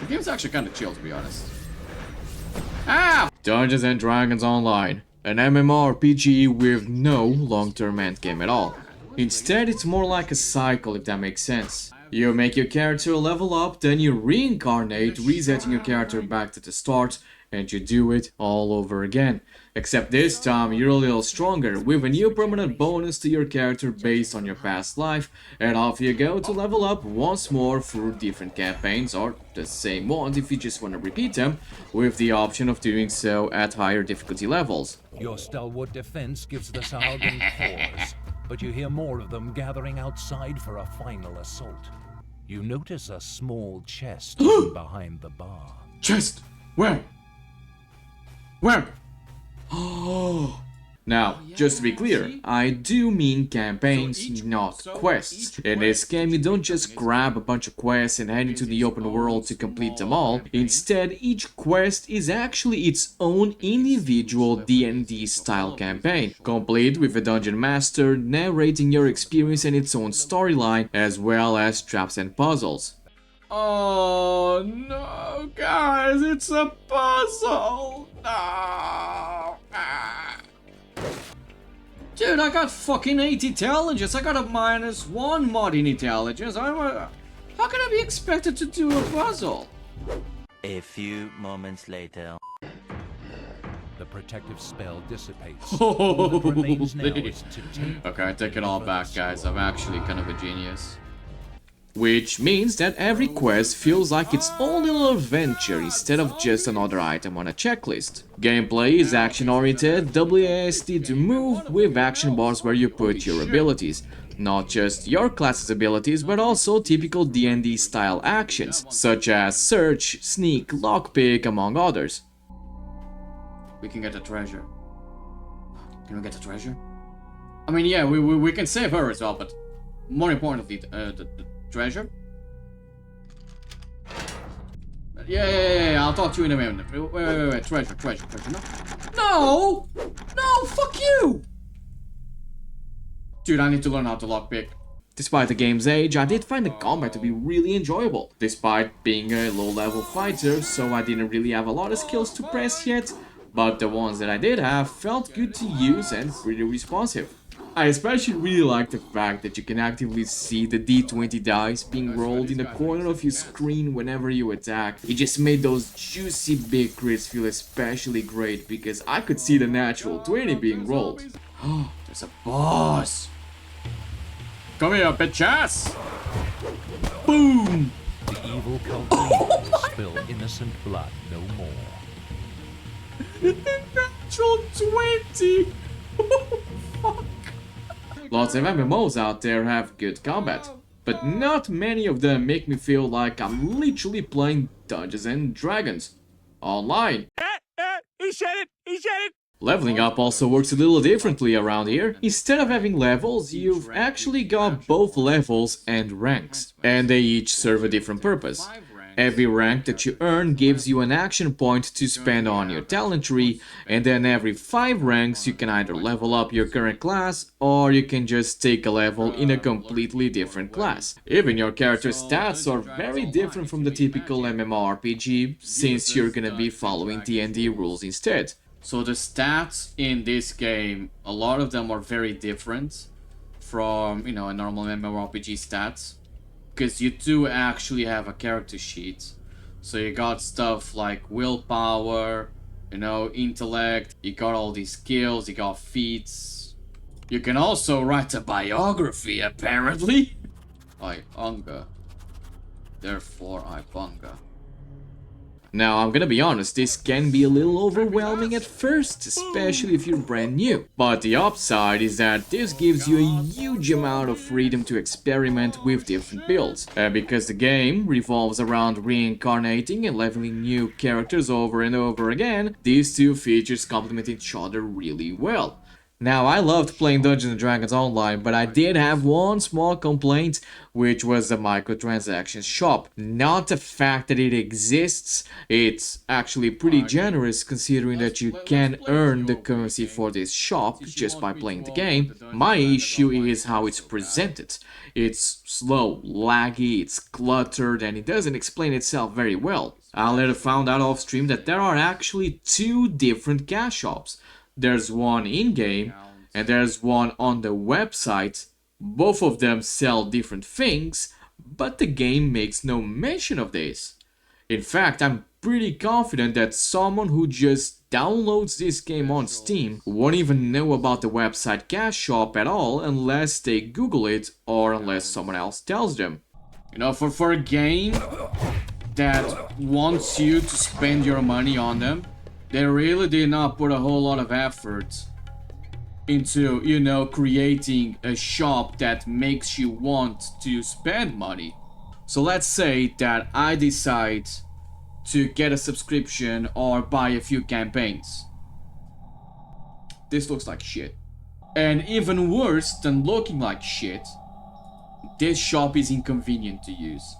The game's actually kind of chill, to be honest. Ah! Dungeons and Dragons Online, an MMORPG with no long-term endgame at all. Instead, it's more like a cycle, if that makes sense. You make your character level up, then you reincarnate, resetting your character back to the start, and you do it all over again. Except this time you're a little stronger, with a new permanent bonus to your character based on your past life, and off you go to level up once more through different campaigns, or the same ones if you just want to repeat them, with the option of doing so at higher difficulty levels. Your stalwart defense gives the Sahuagin pause, but you hear more of them gathering outside for a final assault. You notice a small chest behind the bar. Chest? Where? Where? Oh. Now, just to be clear, I do mean campaigns, not quests. In this game, you don't just grab a bunch of quests and head into the open world to complete them all. Instead, each quest is actually its own individual D&D style campaign, complete with a dungeon master narrating your experience and its own storyline, as well as traps and puzzles. Oh no, guys, it's a puzzle! No! Dude, I got fucking 8 intelligence. I got a -1 mod in intelligence. How can I be expected to do a puzzle? A few moments later. The protective spell dissipates. Holy. All that remains now is to take Okay, I take it all back, guys. I'm actually kind of a genius. Which means that every quest feels like its own little adventure instead of just another item on a checklist. Gameplay is action-oriented, WASD to move, with action bars where you put your abilities. Not just your class's abilities, but also typical D&D style actions, such as search, sneak, lockpick, among others. We can get the treasure. Can we get the treasure? I mean, yeah, we can save her as well, but more importantly, the treasure? Yeah, I'll talk to you in a minute. Wait, treasure, no! No, fuck you! Dude, I need to learn how to lockpick. Despite the game's age, I did find the combat to be really enjoyable, despite being a low-level fighter, so I didn't really have a lot of skills to press yet, but the ones that I did have felt good to use and pretty responsive. I especially really like the fact that you can actively see the D20 dice being rolled in the corner of your screen whenever you attack. It just made those juicy big crits feel especially great because I could see the natural 20 being rolled. Oh, there's a boss! Come here, bitch-ass! Boom! the evil cult spill innocent blood no more. Natural 20! Fuck. Lots of MMOs out there have good combat, but not many of them make me feel like I'm literally playing Dungeons and Dragons Online. He said it! He said it! Leveling up also works a little differently around here. Instead of having levels, you've actually got both levels and ranks, and they each serve a different purpose. Every rank that you earn gives you an action point to spend on your talent tree, and then every 5 ranks you can either level up your current class, or you can just take a level in a completely different class. Even your character's stats are very different from the typical MMORPG, since you're gonna be following D&D rules instead. So the stats in this game, a lot of them are very different from, a normal MMORPG stats. Because you do actually have a character sheet. So you got stuff like willpower, intellect, you got all these skills, you got feats. You can also write a biography, apparently. I hunger. Therefore I bunga. Now, I'm gonna be honest, this can be a little overwhelming at first, especially if you're brand new. But the upside is that this gives you a huge amount of freedom to experiment with different builds. And because the game revolves around reincarnating and leveling new characters over and over again, these two features complement each other really well. Now, I loved playing Dungeons Dragons Online, but I did have one small complaint, which was the microtransactions shop. Not the fact that it exists, it's actually pretty generous considering that you can earn the currency for this shop just by playing the game. My issue is how it's presented. It's slow, laggy, it's cluttered, and it doesn't explain itself very well. I later found out off stream that there are actually two different cash shops. There's one in-game, and there's one on the website. Both of them sell different things, but the game makes no mention of this. In fact, I'm pretty confident that someone who just downloads this game on Steam won't even know about the website cash shop at all unless they Google it or unless someone else tells them. You know, for a game that wants you to spend your money on them, they really did not put a whole lot of effort into, you know, creating a shop that makes you want to spend money. So let's say that I decide to get a subscription or buy a few campaigns. This looks like shit. And even worse than looking like shit, this shop is inconvenient to use.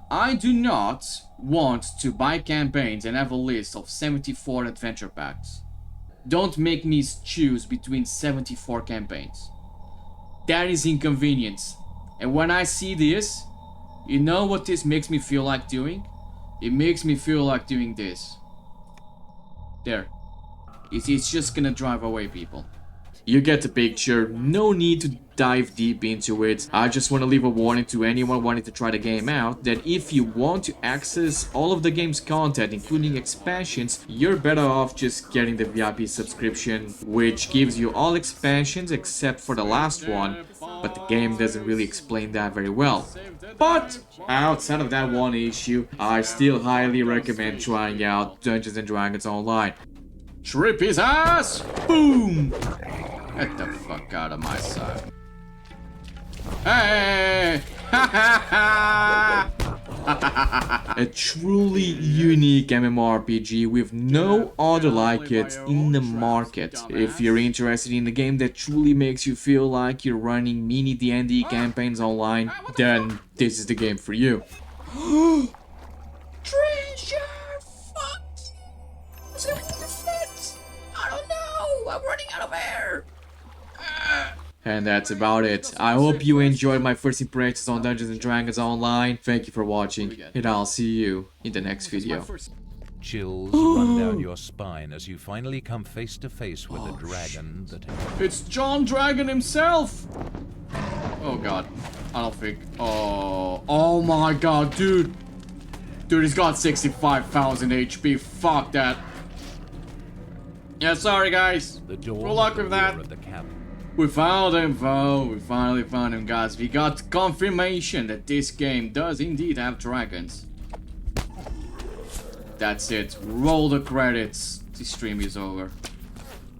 I do not want to buy campaigns and have a list of 74 adventure packs. Don't make me choose between 74 campaigns. That is inconvenience. And when I see this, you know what this makes me feel like doing? It makes me feel like doing this. There. It's just gonna drive away people. You get the picture, no need to dive deep into it. I just want to leave a warning to anyone wanting to try the game out that if you want to access all of the game's content, including expansions, you're better off just getting the VIP subscription, which gives you all expansions except for the last one, but the game doesn't really explain that very well. But outside of that one issue, I still highly recommend trying out Dungeons and Dragons Online. Trip his ass! Boom! Get the fuck out of my side. Hey! A truly unique MMORPG with no other like it in the market. If you're interested in a game that truly makes you feel like you're running mini D&D campaigns online, then this is the game for you. Treasure! Fuck! What's going to fit? I don't know! I'm running out of air! And that's about it. I hope you enjoyed my first impressions on Dungeons & Dragons Online. Thank you for watching, and I'll see you in the next video. Chills run down your spine as you finally come face to face with a dragon that... It's John Dragon himself! Oh god. I don't think... Oh my god, dude! Dude, he's got 65,000 HP. Fuck that. Yeah, sorry guys. Good luck with that. We found him, though. We finally found him, guys. We got confirmation that this game does indeed have dragons. That's it. Roll the credits. The stream is over.